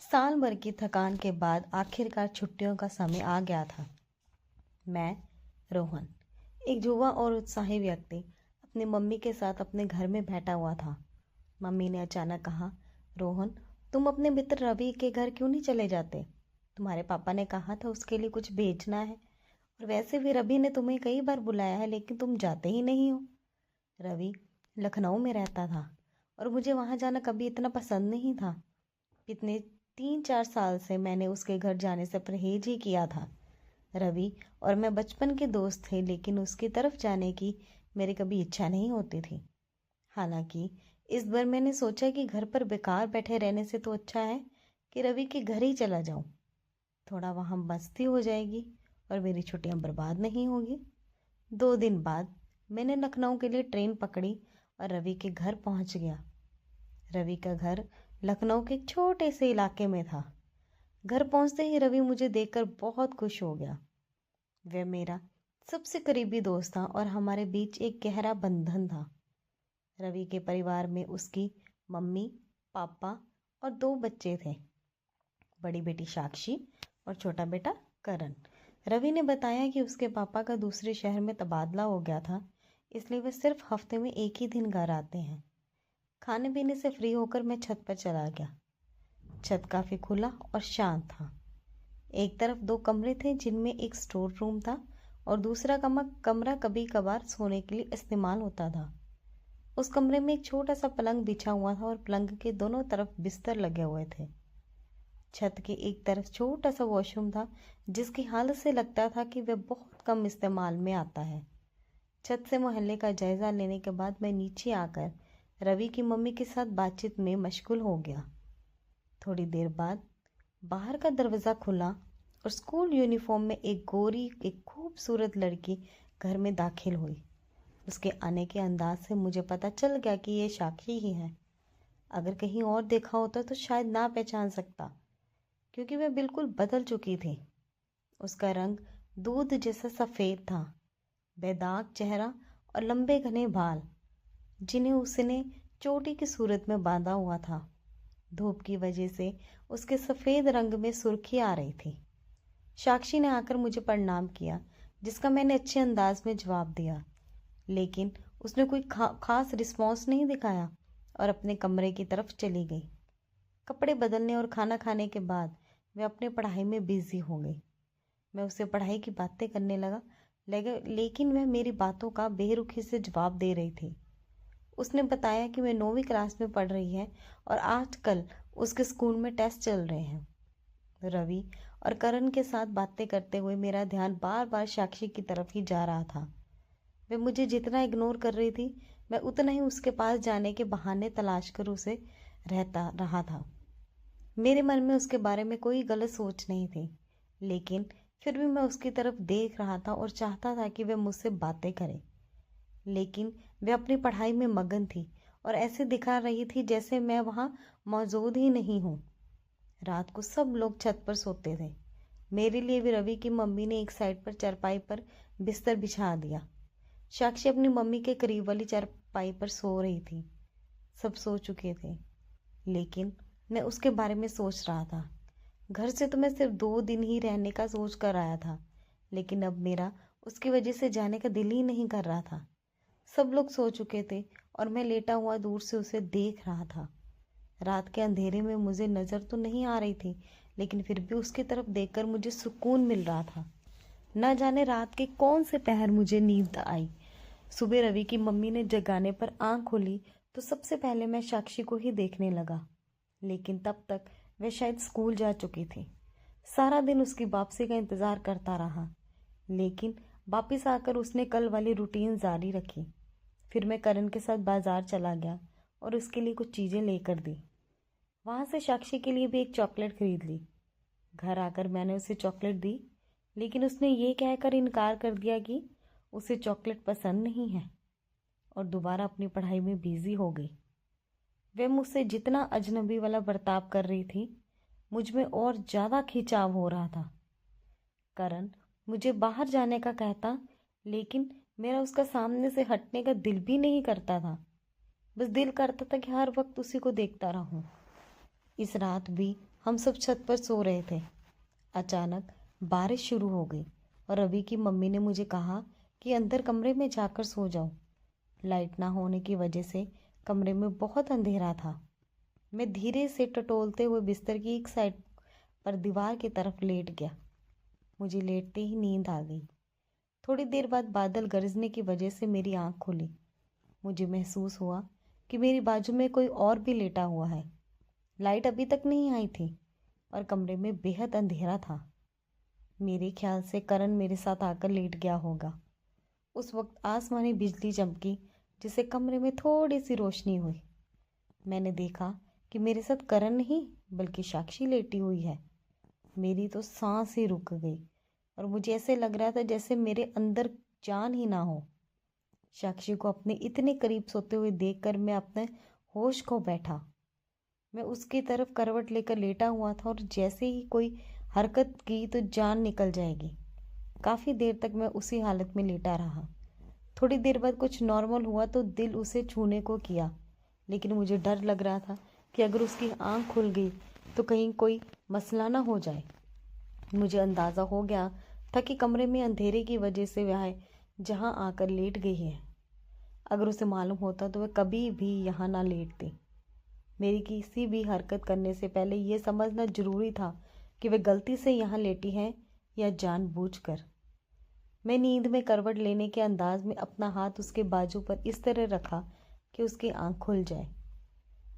साल भर की थकान के बाद आखिरकार छुट्टियों का समय आ गया था। मैं, रोहन, एक युवा और उत्साही व्यक्ति, अपनी मम्मी के साथ अपने घर में बैठा हुआ था। मम्मी ने अचानक कहा, रोहन, तुम अपने मित्र रवि के घर क्यों नहीं चले जाते? तुम्हारे पापा ने कहा था उसके लिए कुछ भेजना है, और वैसे भी रवि ने तुम्हें कई बार बुलाया है, लेकिन तुम जाते ही नहीं हो। रवि लखनऊ में रहता था और मुझे वहाँ जाना कभी इतना पसंद नहीं था। पिछले 3-4 साल से मैंने उसके घर जाने से परहेज ही किया था। रवि और मैं बचपन के दोस्त थे, लेकिन उसकी तरफ जाने की मेरी कभी इच्छा नहीं होती थी। हालांकि इस बार मैंने सोचा कि घर पर बेकार बैठे रहने से तो अच्छा है कि रवि के घर ही चला जाऊं। थोड़ा वहाँ मस्ती हो जाएगी और मेरी छुट्टियां बर्बाद नहीं होगी। 2 दिन बाद मैंने लखनऊ के लिए ट्रेन पकड़ी और रवि के घर पहुंच गया। रवि का घर लखनऊ के एक छोटे से इलाके में था। घर पहुंचते ही रवि मुझे देखकर बहुत खुश हो गया। वह मेरा सबसे करीबी दोस्त था और हमारे बीच एक गहरा बंधन था। रवि के परिवार में उसकी मम्मी, पापा और 2 बच्चे थे, बड़ी बेटी साक्षी और छोटा बेटा करण। रवि ने बताया कि उसके पापा का दूसरे शहर में तबादला हो गया था, इसलिए वे सिर्फ हफ्ते में एक ही दिन घर आते हैं। खाने पीने से फ्री होकर मैं छत पर चला गया। छत काफ़ी खुला और शांत था। एक तरफ 2 कमरे थे, जिनमें एक स्टोर रूम था और दूसरा कमरा कभी कभार सोने के लिए इस्तेमाल होता था। उस कमरे में एक छोटा सा पलंग बिछा हुआ था और पलंग के दोनों तरफ बिस्तर लगे हुए थे। छत के एक तरफ छोटा सा वॉशरूम था, जिसकी हालत से लगता था कि वह बहुत कम इस्तेमाल में आता है। छत से मोहल्ले का जायजा लेने के बाद मैं नीचे आकर रवि की मम्मी के साथ बातचीत में मशगूल हो गया। थोड़ी देर बाद बाहर का दरवाज़ा खुला और स्कूल यूनिफॉर्म में एक खूबसूरत लड़की घर में दाखिल हुई। उसके आने के अंदाज से मुझे पता चल गया कि ये साक्षी ही है। अगर कहीं और देखा होता तो शायद ना पहचान सकता, क्योंकि वह बिल्कुल बदल चुकी थी। उसका रंग दूध जैसा सफ़ेद था, बेदाग चेहरा और लंबे घने बाल, जिन्हें उसने चोटी की सूरत में बांधा हुआ था। धूप की वजह से उसके सफ़ेद रंग में सुर्खी आ रही थी। साक्षी ने आकर मुझे प्रणाम किया, जिसका मैंने अच्छे अंदाज में जवाब दिया, लेकिन उसने कोई खास रिस्पॉन्स नहीं दिखाया और अपने कमरे की तरफ चली गई। कपड़े बदलने और खाना खाने के बाद वे अपने पढ़ाई में बिजी हो गई। मैं उससे पढ़ाई की बातें करने लगा, लेकिन वह मेरी बातों का बेरुखी से जवाब दे रही थी। उसने बताया कि वह 9वीं क्लास में पढ़ रही है और आजकल उसके स्कूल में टेस्ट चल रहे हैं। रवि और करण के साथ बातें करते हुए मेरा ध्यान बार बार साक्षी की तरफ ही जा रहा था। वह मुझे जितना इग्नोर कर रही थी, मैं उतना ही उसके पास जाने के बहाने तलाश कर उसे रहता रहा था। मेरे मन में उसके बारे में कोई गलत सोच नहीं थी, लेकिन फिर भी मैं उसकी तरफ देख रहा था और चाहता था कि वह मुझसे बातें करे। लेकिन वह अपनी पढ़ाई में मगन थी और ऐसे दिखा रही थी जैसे मैं वहाँ मौजूद ही नहीं हूँ। रात को सब लोग छत पर सोते थे। मेरे लिए भी रवि की मम्मी ने एक साइड पर चारपाई पर बिस्तर बिछा दिया। साक्षी अपनी मम्मी के करीब वाली चारपाई पर सो रही थी। सब सो चुके थे, लेकिन मैं उसके बारे में सोच रहा था। घर से तो मैं सिर्फ 2 दिन ही रहने का सोच कर आया था, लेकिन अब मेरा उसकी वजह से जाने का दिल ही नहीं कर रहा था। सब लोग सो चुके थे और मैं लेटा हुआ दूर से उसे देख रहा था। रात के अंधेरे में मुझे नज़र तो नहीं आ रही थी, लेकिन फिर भी उसकी तरफ देखकर मुझे सुकून मिल रहा था। न जाने रात के कौन से पहर मुझे नींद आई। सुबह रवि की मम्मी ने जगाने पर आंख खोली तो सबसे पहले मैं साक्षी को ही देखने लगा, लेकिन तब तक वह शायद स्कूल जा चुकी थी। सारा दिन उसकी वापसी का इंतज़ार करता रहा, लेकिन वापस आकर उसने कल वाली रूटीन जारी रखी। फिर मैं करण के साथ बाजार चला गया और उसके लिए कुछ चीज़ें लेकर दी। वहाँ से साक्षी के लिए भी एक चॉकलेट खरीद ली। घर आकर मैंने उसे चॉकलेट दी, लेकिन उसने ये कहकर इनकार कर दिया कि उसे चॉकलेट पसंद नहीं है, और दोबारा अपनी पढ़ाई में बिजी हो गई। वह मुझसे जितना अजनबी वाला बर्ताव कर रही थी, मुझ में और ज़्यादा खिंचाव हो रहा था। करण मुझे बाहर जाने का कहता, लेकिन मेरा उसका सामने से हटने का दिल भी नहीं करता था। बस दिल करता था कि हर वक्त उसी को देखता रहूं। इस रात भी हम सब छत पर सो रहे थे। अचानक बारिश शुरू हो गई और रवि की मम्मी ने मुझे कहा कि अंदर कमरे में जाकर सो जाओ। लाइट ना होने की वजह से कमरे में बहुत अंधेरा था। मैं धीरे से टटोलते हुए बिस्तर की एक साइड पर दीवार की तरफ लेट गया। मुझे लेटते ही नींद आ गई। थोड़ी देर बाद बादल गरजने की वजह से मेरी आंख खुली। मुझे महसूस हुआ कि मेरी बाजू में कोई और भी लेटा हुआ है। लाइट अभी तक नहीं आई थी और कमरे में बेहद अंधेरा था। मेरे ख्याल से करण मेरे साथ आकर लेट गया होगा। उस वक्त आसमानी बिजली चमकी जिससे कमरे में थोड़ी सी रोशनी हुई। मैंने देखा कि मेरे साथ करण नहीं बल्कि साक्षी लेटी हुई है। मेरी तो सांस ही रुक गई और मुझे ऐसे लग रहा था जैसे मेरे अंदर जान ही ना हो। साक्षी को अपने इतने करीब सोते हुए देखकर मैं अपने होश खो बैठा। मैं उसकी तरफ करवट लेकर लेटा हुआ था और जैसे ही कोई हरकत की तो जान निकल जाएगी। काफ़ी देर तक मैं उसी हालत में लेटा रहा। थोड़ी देर बाद कुछ नॉर्मल हुआ तो दिल उसे छूने को किया, लेकिन मुझे डर लग रहा था कि अगर उसकी आंख खुल गई तो कहीं कोई मसला ना हो जाए। मुझे अंदाज़ा हो गया था कि कमरे में अंधेरे की वजह से वह जहाँ आकर लेट गई है। अगर उसे मालूम होता तो वह कभी भी यहाँ ना लेटती। मेरी किसी भी हरकत करने से पहले यह समझना जरूरी था कि वह गलती से यहाँ लेटी है या जानबूझकर। मैं नींद में करवट लेने के अंदाज में अपना हाथ उसके बाजू पर इस तरह रखा कि उसकी आंख खुल जाए।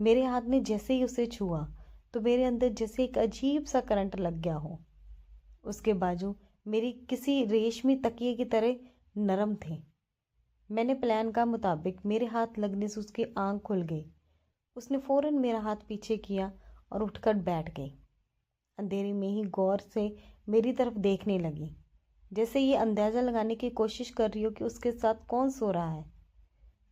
मेरे हाथ ने जैसे ही उसे छुआ तो मेरे अंदर जैसे एक अजीब सा करंट लग गया हो। उसके बाजू मेरी किसी रेशमी तकिए की तरह नरम थे। मैंने प्लान का मुताबिक मेरे हाथ लगने से उसकी आंख खुल गई। उसने फौरन मेरा हाथ पीछे किया और उठकर बैठ गई। अंधेरे में ही गौर से मेरी तरफ देखने लगी, जैसे ये अंदाज़ा लगाने की कोशिश कर रही हो कि उसके साथ कौन सो रहा है।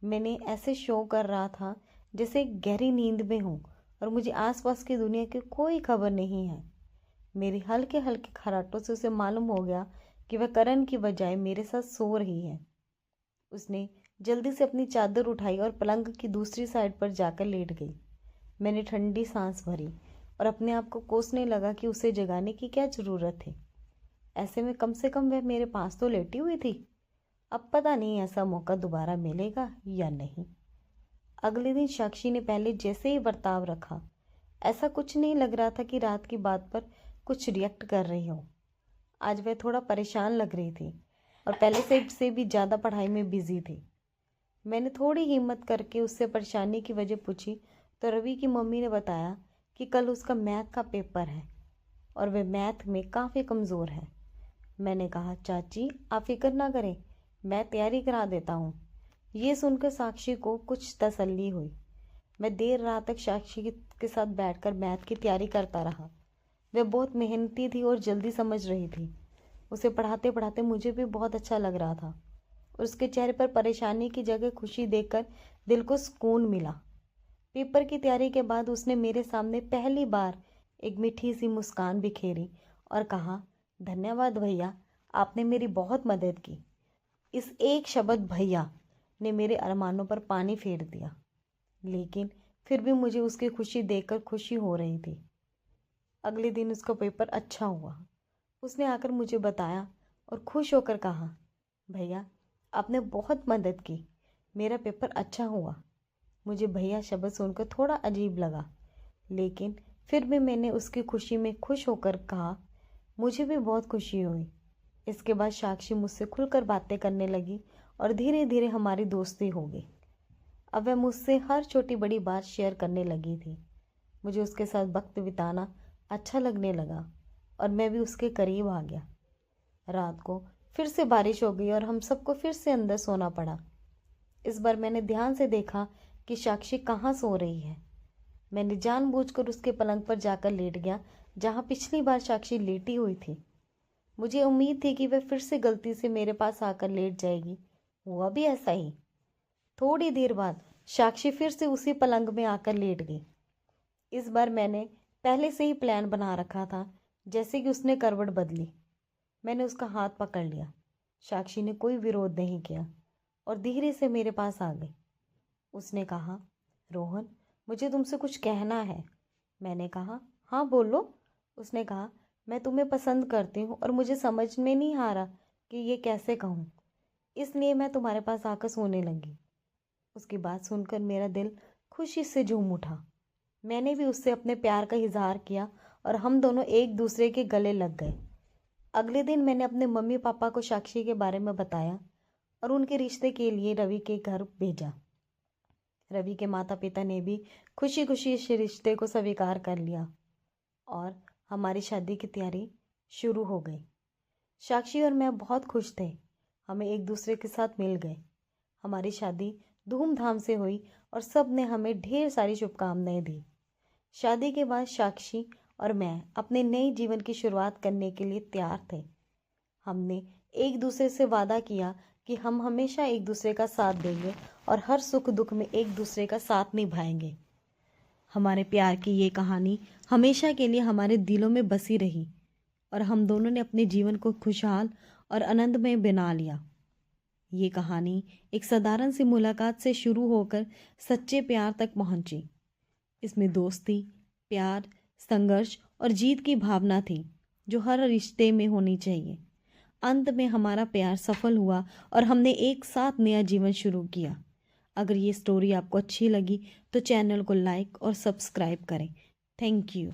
मैंने ऐसे शो कर रहा था जैसे एक गहरी नींद में हूँ और मुझे आसपास की दुनिया की कोई खबर नहीं है। मेरी हल्के हल्के खराटों से उसे मालूम हो गया कि वह करण की बजाय मेरे साथ सो रही है। उसने जल्दी से अपनी चादर उठाई और पलंग की दूसरी साइड पर जाकर लेट गई। मैंने ठंडी सांस भरी और अपने आप को कोसने लगा कि उसे जगाने की क्या ज़रूरत थी। ऐसे में कम से कम वह मेरे पास तो लेटी हुई थी। अब पता नहीं ऐसा मौका दोबारा मिलेगा या नहीं। अगले दिन साक्षी ने पहले जैसे ही बर्ताव रखा। ऐसा कुछ नहीं लग रहा था कि रात की बात पर कुछ रिएक्ट कर रही हो। आज वह थोड़ा परेशान लग रही थी और पहले से भी ज़्यादा पढ़ाई में बिजी थी। मैंने थोड़ी हिम्मत करके उससे परेशानी की वजह पूछी तो रवि की मम्मी ने बताया कि कल उसका मैथ का पेपर है और वह मैथ में काफ़ी कमज़ोर है। मैंने कहा, चाची आप फिक्र ना करें, मैं तैयारी करा देता हूँ। ये सुनकर साक्षी को कुछ तसल्ली हुई। मैं देर रात तक साक्षी के साथ बैठकर मैथ की तैयारी करता रहा। वह बहुत मेहनती थी और जल्दी समझ रही थी। उसे पढ़ाते पढ़ाते मुझे भी बहुत अच्छा लग रहा था। उसके चेहरे पर परेशानी की जगह खुशी देखकर दिल को सुकून मिला। पेपर की तैयारी के बाद उसने मेरे सामने पहली बार एक मीठी सी मुस्कान बिखेरी और कहा, धन्यवाद भैया, आपने मेरी बहुत मदद की। इस एक शब्द भैया ने मेरे अरमानों पर पानी फेर दिया, लेकिन फिर भी मुझे उसकी खुशी देखकर खुशी हो रही थी। अगले दिन उसका पेपर अच्छा हुआ। उसने आकर मुझे बताया और खुश होकर कहा, भैया आपने बहुत मदद की, मेरा पेपर अच्छा हुआ। मुझे भैया शब्द सुनकर थोड़ा अजीब लगा, लेकिन फिर भी मैंने उसकी खुशी में खुश होकर कहा, मुझे भी बहुत खुशी हुई। इसके बाद साक्षी मुझसे खुलकर बातें करने लगी और धीरे धीरे हमारी दोस्ती हो गई। अब वह मुझसे हर छोटी बड़ी बात शेयर करने लगी थी। मुझे उसके साथ वक्त बिताना अच्छा लगने लगा और मैं भी उसके करीब आ गया। रात को फिर से बारिश हो गई और हम सबको फिर से अंदर सोना पड़ा। इस बार मैंने ध्यान से देखा कि साक्षी कहाँ सो रही है। मैंने जानबूझकर उसके पलंग पर जाकर लेट गया जहाँ पिछली बार साक्षी लेटी हुई थी। मुझे उम्मीद थी कि वह फिर से गलती से मेरे पास आकर लेट जाएगी। हुआ भी ऐसा ही। थोड़ी देर बाद साक्षी फिर से उसी पलंग में आकर लेट गई। इस बार मैंने पहले से ही प्लान बना रखा था। जैसे कि उसने करवट बदली, मैंने उसका हाथ पकड़ लिया। साक्षी ने कोई विरोध नहीं किया और धीरे से मेरे पास आ गई। उसने कहा, रोहन मुझे तुमसे कुछ कहना है। मैंने कहा, हाँ बोलो। उसने कहा, मैं तुम्हें पसंद करती हूँ और मुझे समझ में नहीं आ रहा कि ये कैसे कहूँ, इसलिए मैं तुम्हारे पास आकर सोने लगी। उसकी बात सुनकर मेरा दिल खुशी से झूम उठा। मैंने भी उससे अपने प्यार का इजहार किया और हम दोनों एक दूसरे के गले लग गए। अगले दिन मैंने अपने मम्मी पापा को साक्षी के बारे में बताया और उनके रिश्ते के लिए रवि के घर भेजा। रवि के माता पिता ने भी खुशी खुशी इस रिश्ते को स्वीकार कर लिया और हमारी शादी की तैयारी शुरू हो गई। साक्षी और मैं बहुत खुश थे। हमें एक दूसरे के साथ मिल गए। हमारी शादी धूमधाम से हुई और सब ने हमें ढेर सारी शुभकामनाएं दी। शादी के बाद साक्षी और मैं अपने नए जीवन की शुरुआत करने के लिए तैयार थे। हमने एक दूसरे से वादा किया कि हम हमेशा एक दूसरे का साथ देंगे और हर सुख दुख में एक दूसरे का साथ निभाएंगे। हमारे प्यार की ये कहानी हमेशा के लिए हमारे दिलों में बसी रही और हम दोनों ने अपने जीवन को खुशहाल और आनंदमय बना लिया। ये कहानी एक साधारण सी मुलाकात से शुरू होकर सच्चे प्यार तक पहुंची। इसमें दोस्ती, प्यार, संघर्ष और जीत की भावना थी जो हर रिश्ते में होनी चाहिए। अंत में हमारा प्यार सफल हुआ और हमने एक साथ नया जीवन शुरू किया। अगर ये स्टोरी आपको अच्छी लगी तो चैनल को लाइक और सब्सक्राइब करें। Thank you.